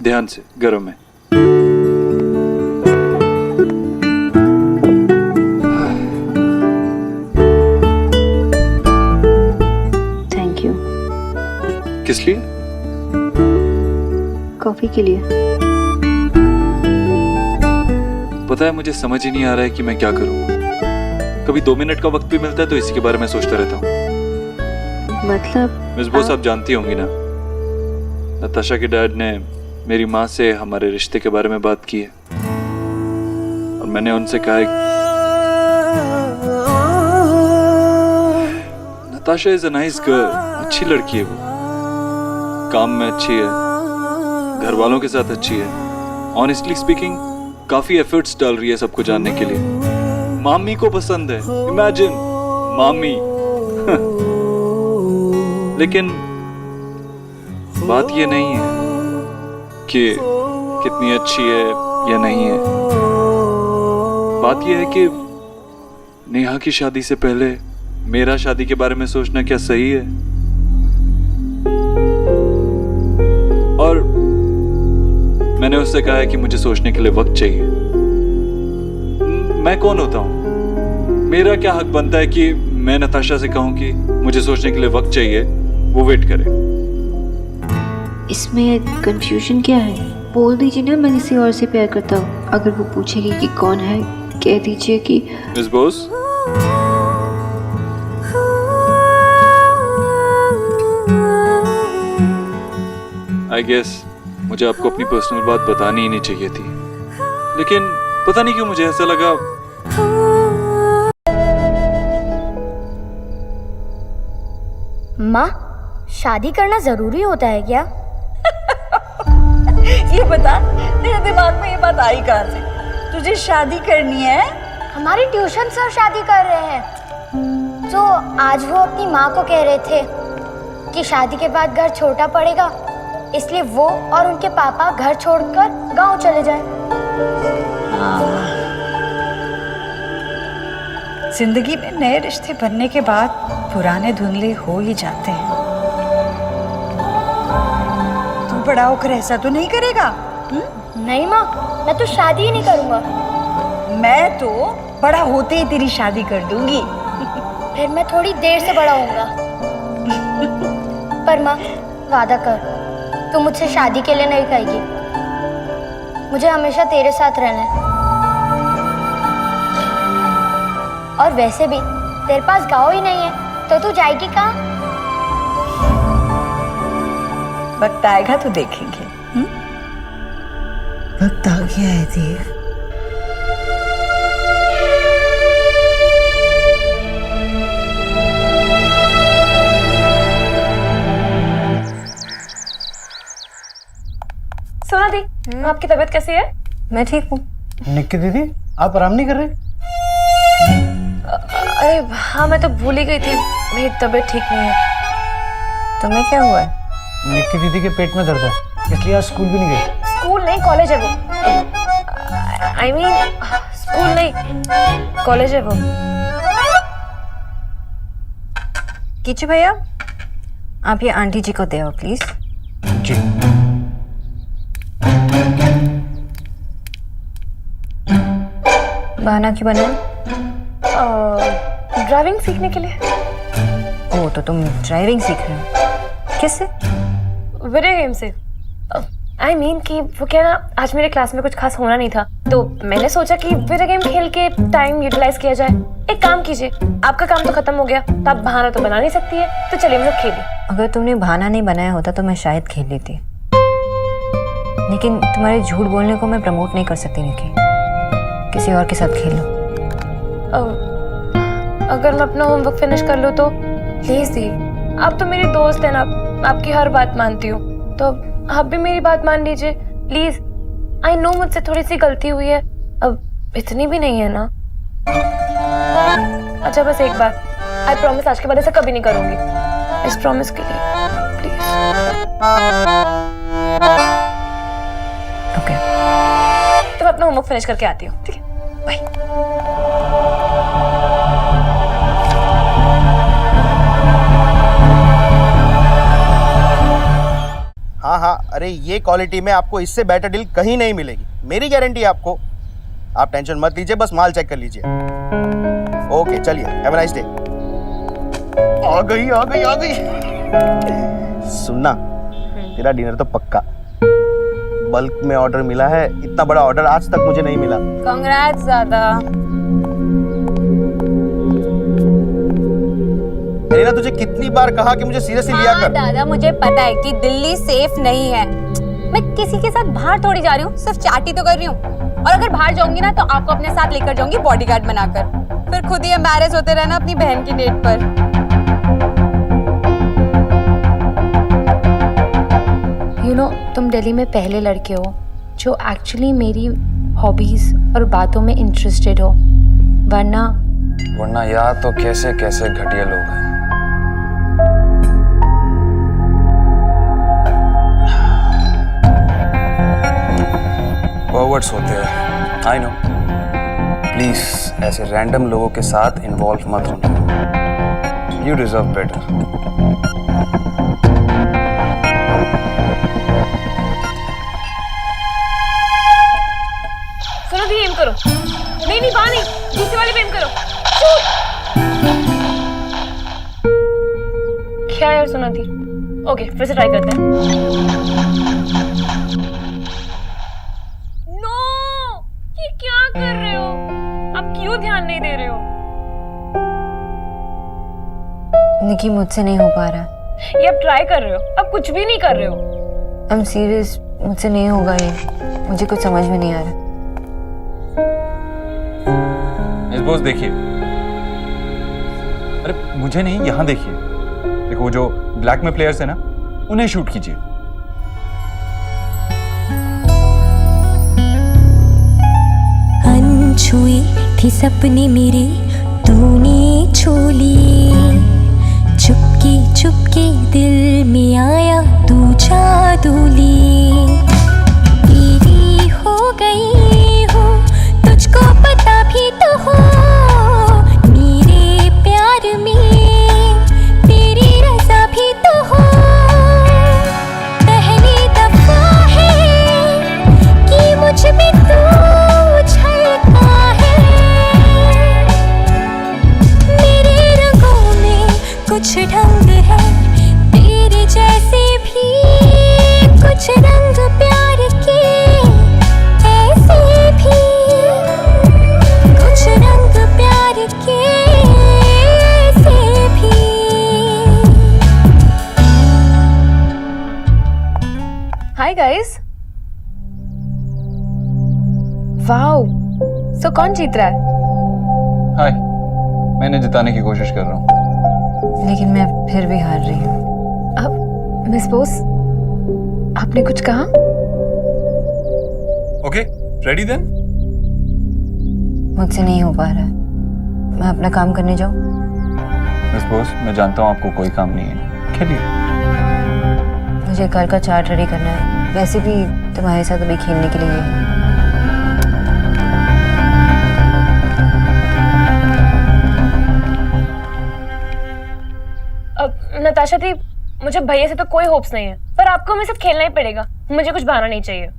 ध्यान से, गरम है। किस लिए? कॉफी के लिए। पता है मुझे समझ ही नहीं आ रहा है कि मैं क्या करूं। कभी 2 मिनट का वक्त भी मिलता है तो इसी के बारे में सोचता रहता हूँ। मतलब मिस बोस आप जानती होंगी ना, नताशा के डैड ने मेरी माँ से हमारे रिश्ते के बारे में बात की है और मैंने उनसे कहा है Natasha is a nice girl, अच्छी लड़की है वो, काम में अच्छी है, घर वालों के साथ अच्छी है, ऑनेस्टली स्पीकिंग काफी एफर्ट्स डाल रही है सबको जानने के लिए। मामी को पसंद है, इमेजिन मामी। लेकिन बात ये नहीं है कि कितनी अच्छी है या नहीं है, बात ये है कि नेहा की शादी से पहले मेरा शादी के बारे में सोचना क्या सही है? और मैंने उससे कहा है कि मुझे सोचने के लिए वक्त चाहिए। मैं कौन होता हूं? मेरा क्या हक बनता है कि मैं नताशा से कहूं कि मुझे सोचने के लिए वक्त चाहिए, वो वेट करे? इसमें कंफ्यूजन क्या है? बोल दीजिए ना मैं किसी और से प्यार करता हूँ। अगर वो पूछेगी कि कौन है, कह दीजिए कि मिस बोस, आई गेस मुझे आपको अपनी पर्सनल बात बतानी ही नहीं चाहिए थी, लेकिन पता नहीं क्यों मुझे ऐसा लगा। माँ, शादी करना जरूरी होता है क्या? ये बता, तेरे दिमाग में ये बात आई कहाँ से? तुझे शादी करनी है? हमारे ट्यूशन सर शादी कर रहे हैं, तो आज वो अपनी माँ को कह रहे थे कि शादी के बाद घर छोटा पड़ेगा, इसलिए वो और उनके पापा घर छोड़कर गांव चले जाएं। जिंदगी में नए रिश्ते बनने के बाद पुराने धुंधले हो ही जाते हैं। तू बड़ा होकर ऐसा तो नहीं करेगा? नहीं माँ, मैं तो शादी ही नहीं करूँगा। मैं तो बड़ा होते ही तेरी शादी कर दूंगी। फिर मैं थोड़ी देर से बड़ा होऊंगा। पर माँ, वादा कर, तू मुझसे शादी के लिए नहीं कहेगी। मुझे हमेशा तेरे साथ रहना है। और वैसे भी तेरे पास गाँव ही नहीं है, तो तू जाएगी कहाँ? वक्त आएगा तो देखेंगे। वक्त आ गया है देव। सोना दी, आपकी तबीयत कैसी है? मैं ठीक हूँ। निक्की दीदी, आप आराम नहीं कर रहे? अरे हाँ, मैं तो भूल ही गई थी, मेरी तबीयत ठीक नहीं है। तुम्हें क्या हुआ है? निक्की दीदी के पेट में दर्द है, इसलिए आज स्कूल भी नहीं गई। स्कूल नहीं, कॉलेज है वो। आई मीन स्कूल नहीं, कॉलेज है वो। किचू भैया, आप ये आंटी जी को दे प्लीज। जी। बहाना क्यों बना? ड्राइविंग सीखने के लिए। ओ, तो तुम ड्राइविंग सीख रहे हो? किससे? वीडियो गेम से। आई मीन कि वो क्या ना, आज मेरे क्लास में कुछ खास होना नहीं था, तो मैंने सोचा कि वीडियो गेम खेल के टाइम यूटिलाइज किया जाए। एक काम कीजिए, आपका काम तो खत्म हो गया, तो आप बहाना तो बना नहीं सकती है, तो चलिए हम लोग खेलें। अगर तुमने बहाना नहीं बनाया होता तो मैं शायद खेल लेती, लेकिन तुम्हारे झूठ बोलने को मैं प्रमोट नहीं कर सकती निकी। किसी और के साथ खेल लो। अगर मैं अपना होमवर्क फिनिश कर लूँ तो? प्लीज दी, आप तो मेरी दोस्त है ना, आपकी हर बात मानती हूँ, तो आप भी मेरी बात मान लीजिए प्लीज। आई नो मुझसे थोड़ी सी गलती हुई है, अब इतनी भी नहीं है ना। अच्छा बस एक बार, आई प्रॉमिस आज के बाद ऐसा कभी नहीं करूंगी। इस प्रॉमिस के लिए प्लीज। ओके, तो मैं अपना होमवर्क फिनिश करके आती हूँ, ठीक है? बाय। हाँ हाँ, अरे ये क्वालिटी में आपको इससे बेटर डील कहीं नहीं मिलेगी, मेरी गारंटी है आपको। आप टेंशन मत लीजिए, बस माल चेक कर लीजिए। ओके चलिए, हैव अ नाइस डे। आ गई आ गई आ गई। सुनना, तेरा डिनर तो पक्का। बल्क में ऑर्डर मिला है, इतना बड़ा ऑर्डर आज तक मुझे नहीं मिला। कांग्रेट्स दादा। एलिना, तुझे कितनी बार कहा कि मुझे सीरियसली लिया कर। दादा मुझे पता है कि दिल्ली सेफ नहीं है। मैं किसी के साथ बाहर थोड़ी जा रही हूँ, सिर्फ चाटी तो कर रही हूँ। और अगर बाहर जाऊंगी ना तो आपको अपने साथ लेकर जाऊंगी बॉडीगार्ड बनाकर। फिर खुद ही एम्बैरेस होते रहना अपनी बहन की डेट पर। यू नो, तुम दिल्ली में पहले लड़के हो जो एक्चुअली मेरी हॉबीज और बातों में इंटरेस्टेड हो, वरना यार तो कैसे कैसे घटिया लोग हैं। फॉरवर्ड्स होते हैं, आई नो। प्लीज ऐसे रैंडम लोगों के साथ इन्वॉल्व मत होना। You deserve better. सुनो दी, एम करो। नहीं वहां नहीं, दूसरे वाले पे एम करो। क्या यार सुना थी। ओके, फिर से ट्राई करते हैं। नो, ये क्या कर रहे हो? आप क्यों ध्यान नहीं दे रहे हो? निकी, मुझसे नहीं हो पा रहा। ये आप ट्राई कर रहे हो, आप कुछ भी नहीं कर रहे हो। आई एम सीरियस, मुझसे नहीं होगा ये। मुझे कुछ समझ में नहीं आ रहा। इस बॉस देखिए, अरे मुझे नहीं, यहाँ देखिए। देखो वो जो ब्लैक में प्लेयर्स है ना, उन्हें शूट कीजिए। अनछुई थी सपने मेरे, तूने छू ली। चुपके चुपके दिल में आया तू जादूली। तेरी हो गई हूँ, तुझको पता भी तो हो। मेरे प्यार में तेरी रज़ा भी तो हो। पहली दफा है कि मुझ में तू झलका है। मेरे रंगों में कुछ ढंग है, तेरे जैसे भी कुछ रंग प्यार के ऐसे भी कुछ रंग प्यार के ऐसे भी। Hi guys. वाओ, सो कौन जीत रहा है? हाय, मैंने जिताने की कोशिश कर रहा हूँ। लेकिन मैं फिर भी हार रही हूँ। अब मिस बोस, आपने कुछ कहा? Okay, ready then? मुझसे नहीं हो पा रहा। मैं अपना काम करने जाऊँ? मिस बॉस, मैं जानता हूँ आपको कोई काम नहीं है, खेलिए। मुझे कल का चार्ट रेडी करना है। वैसे भी तुम्हारे साथ अभी खेलने के लिए है। अब नताशा दी, मुझे भैया से तो कोई होप्स नहीं है, पर आपको मेरे साथ खेलना ही पड़ेगा। मुझे कुछ बहाना नहीं चाहिए।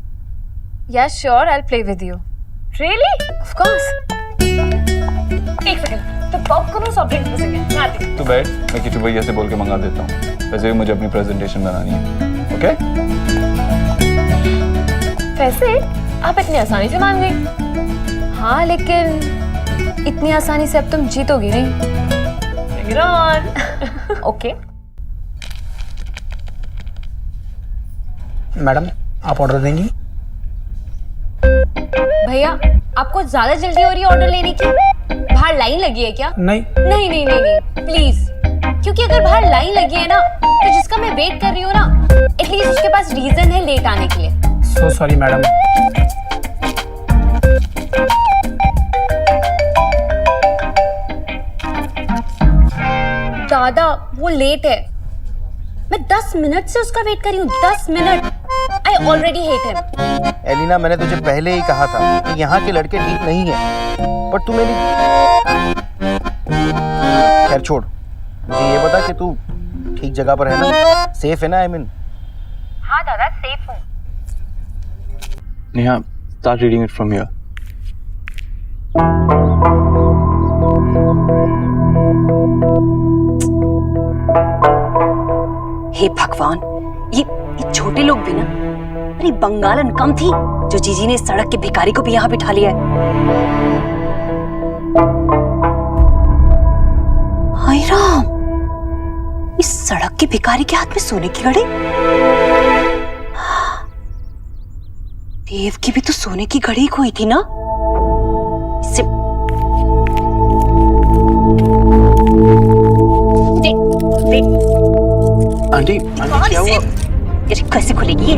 Yes, sure, I'll play with you. Really? Of course. एक सेकंड, तो पॉपकॉर्न और सॉफ्ट ड्रिंक्स में से क्या? मैं आती हूँ। तो बैठ, मैं किचू भैया से बोल के मंगा देता हूँ। वैसे भी मुझे अपनी प्रेजेंटेशन बनानी है। ओके? वैसे आप इतनी आसानी से मान गई। हाँ, लेकिन इतनी आसानी से अब तुम जीतोगी नहीं। Bring it on. Okay. Madam, आप ऑर्डर देंगी? भैया, आपको ज्यादा जल्दी हो रही है ऑर्डर लेने की? बाहर लाइन लगी है क्या? नहीं। नहीं नहीं नहीं नहीं, प्लीज। क्योंकि अगर बाहर लाइन लगी है ना, तो जिसका मैं वेट कर रही हूँ ना, एटलीस्ट उसके पास रीजन है लेट आने के लिए। So sorry madam. दादा, वो लेट है। मैं 10 मिनट से उसका वेट कर रही हूँ। 10 minute. I already hate him. Elina, मैंने तुझे पहले ही कहा था कि यहाँ के लड़के ठीक नहीं है, पर तू मेरी। खैर छोड़, मुझे ये बता कि तू ठीक जगह पर है ना? सेफ है ना? I mean. हाँ दादा, सेफ हूँ। Neha, start reading it from here. हे भगवान, ये छोटे लोग भी ना, अरे बंगालन कम थी जो जीजी ने इस सड़क के भिखारी को भी यहाँ बिठा लिया है। हाय राम, इस सड़क के भिखारी के हाथ में सोने की घड़ी। देव की भी तो सोने की घड़ी खोई थी ना। इससे आंटी क्या हुआ? ये कैसे खुलेगी ये?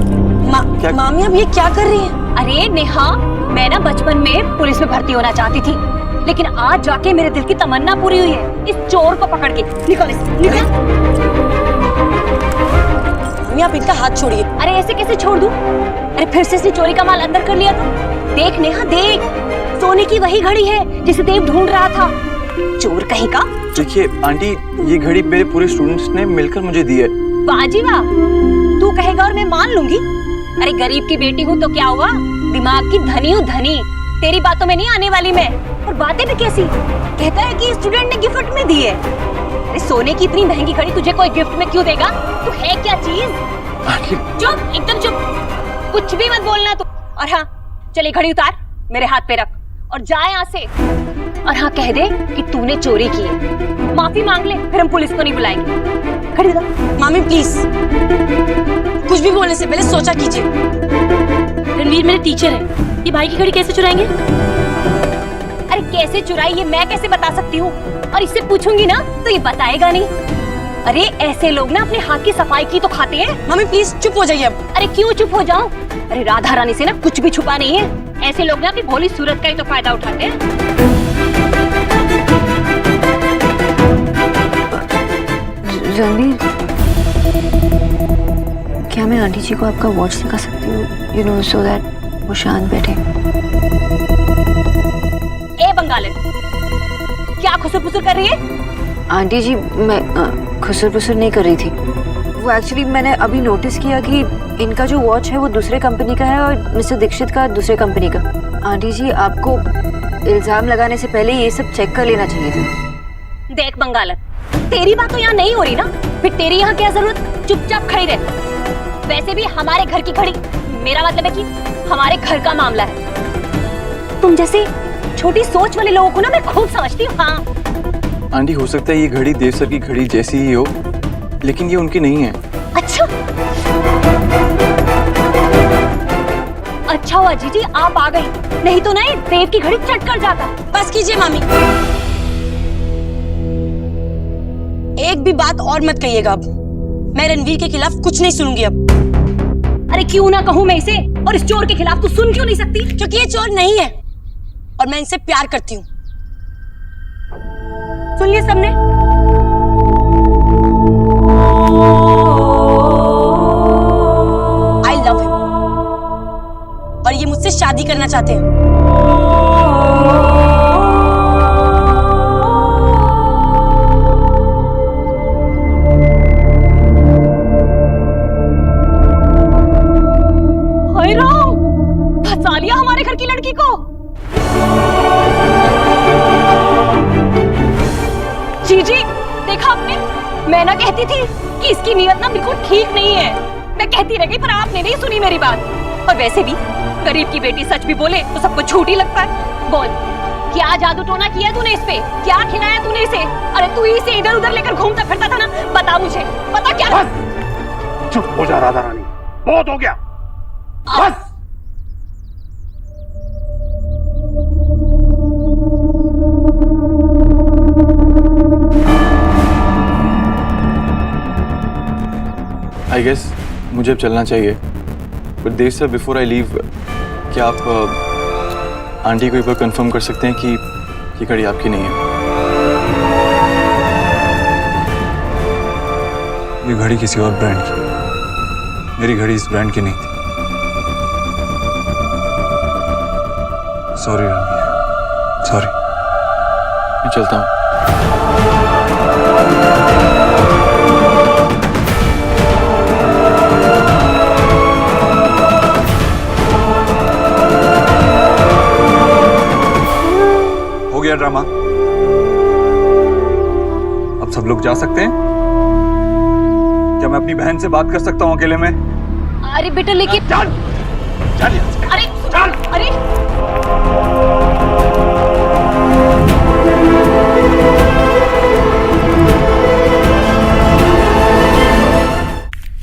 मामी अब ये क्या कर रही है? अरे नेहा, मैं ना बचपन में पुलिस में भर्ती होना चाहती थी, लेकिन आज जाके मेरे दिल की तमन्ना पूरी हुई है। इस चोर को पकड़ के निकल, निकल। मामी आप इनका हाथ छोड़िए। अरे ऐसे कैसे छोड़ दूं? अरे फिर से इसने चोरी का माल अंदर कर लिया तो? देख नेहा देख, सोने की वही घड़ी है जिसे देव ढूंढ रहा था। चोर कहीं का। देखिए आंटी, ये घड़ी मेरे पूरे स्टूडेंट्स ने मिलकर मुझे दी है। वाह जी वाह, तू कहेगा और मैं मान लूंगी। अरे गरीब की बेटी हूँ तो क्या हुआ, दिमाग की धनी हूँ धनी। तेरी बातों में नहीं आने वाली मैं। और बातें भी कैसी, कहता है कि स्टूडेंट ने गिफ्ट में दी है। अरे सोने की इतनी महंगी घड़ी तुझे कोई गिफ्ट में क्यों देगा? तू है क्या चीज? चुप, एकदम चुप, कुछ भी मत बोलना तू। और हाँ, चले घड़ी उतार, मेरे हाथ पे रख और जा यहाँ से। और हाँ, कह दे कि तूने चोरी की है, माफी मांग ले, फिर हम पुलिस को नहीं बुलाएंगे। खड़ी हो जा। मामी प्लीज, कुछ भी बोलने से पहले सोचा कीजिए। रणवीर मेरे टीचर है, ये भाई की घड़ी कैसे चुराएंगे? अरे कैसे चुराई ये मैं कैसे बता सकती हूँ? और इससे पूछूंगी ना तो ये बताएगा नहीं। अरे ऐसे लोग ना अपने हाथ की सफाई की तो खाते हैं। मामी प्लीज चुप हो जाइए अब। अरे क्यों चुप हो जाऊं? अरे राधा रानी से ना कुछ भी छुपा नहीं है। ऐसे लोग ना अपनी भोली सूरत का ही तो फायदा उठाते हैं। रणवीर, क्या मैं आंटी जी को आपका वॉच दिखा सकती हूँ? यू नो, सो दैट वो शांत बैठे। ए बंगालन, क्या खुसुर फुसुर कर रही है? आंटी जी, मैं खुसर पुसर नहीं कर रही थी। वो एक्चुअली मैंने अभी नोटिस किया कि इनका जो वॉच है वो दूसरे कंपनी का है और मिस्टर दीक्षित का दूसरे कंपनी का। आंटी जी, आपको इल्जाम लगाने से पहले ये सब चेक कर लेना चाहिए था। देख बंगालन, तेरी बात तो यहाँ नहीं हो रही ना, फिर तेरी यहाँ क्या जरूरत? चुपचाप खड़ी रह। वैसे भी हमारे घर की घड़ी, मेरा मतलब है कि हमारे घर का मामला है। तुम जैसे छोटी सोच वाले लोगों को ना मैं खूब समझती हूँ। हाँ आंटी, हो सकता है ये घड़ी देव सर की घड़ी जैसी ही हो, लेकिन ये उनकी नहीं है। अच्छा, अच्छा हुआ जीजी आप आ गई, नहीं तो नहीं देव की घड़ी चट कर जाता। बस कीजिए मामी, एक भी बात और मत कहिएगा अब। मैं रणवीर के खिलाफ कुछ नहीं सुनूंगी अब। अरे क्यों ना कहूँ मैं इसे, और इस चोर के खिलाफ तू सुन क्यों नहीं सकती? क्योंकि ये चोर नहीं है और मैं इनसे प्यार करती हूँ। सुन लिया सबने? आई लव हिम और ये मुझसे शादी करना चाहते हैं। हाय राम, फंसा लिया हमारे घर की लड़की को। जीजी देखा आपने, मैं ना कहती थी कि इसकी नीयत ना बिल्कुल ठीक नहीं है। मैं कहती रह गई पर आपने नहीं सुनी मेरी बात। और वैसे भी गरीब की बेटी सच भी बोले तो सबको झूठ ही लगता है। बोल, क्या जादू टोना किया तूने इस पे? क्या खिलाया तूने इसे? अरे तू ही इसे इधर उधर लेकर घूमता फिरता था ना, बता मुझे, बता क्या? चुप हो जा राधा रानी, बहुत हो गया, बस। आई गेस मुझे अब चलना चाहिए, but Dev sir before I leave, क्या आप आंटी को एक बार कंफर्म कर सकते हैं कि ये घड़ी आपकी नहीं है? ये घड़ी किसी और ब्रांड की, मेरी घड़ी इस ब्रांड की नहीं थी। Sorry Ranveer, sorry. मैं चलता हूँ। हो गया ड्रामा, अब सब लोग जा सकते हैं? क्या मैं अपनी बहन से बात कर सकता हूँ अकेले में? अरे बेटा लेकिन चल चल यहाँ से। अरे चल। अरे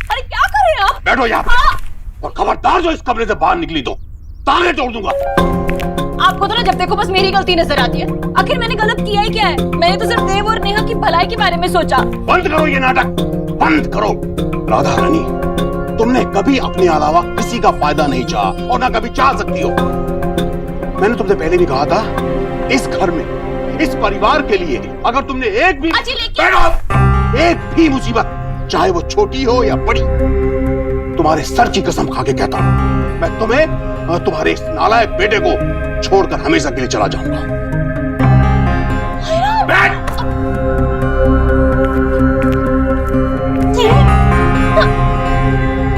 अरे क्या कर रहे हैं आप? बैठो यहाँ पे और खबरदार जो इस कमरे से बाहर निकली तो ताले तोड़ दूंगा। आपको तो ना जब देखो बस मेरी गलती नजर आती है। आखिर मैंने गलत किया ही क्या है? मैंने तो सिर्फ देव और नेहा की भलाई के बारे में सोचा। बंद करो ये नाटक, बंद करो। राधा रानी, तुमने कभी अपने अलावा किसी का फायदा नहीं चाहा और ना कभी चाह सकती हो। मैंने तुमसे पहले भी कहा था, इस घर में, इस परिवार के लिए अगर तुमने एक भी बैठो, एक भी मुसीबत, चाहे वो छोटी हो या बड़ी, तुम्हारे सर की कसम खा के कहता हूं, मैं तुम्हें और तुम्हारे इस नालायक बेटे को छोड़कर हमेशा के लिए चला जाऊंगा। बैठ।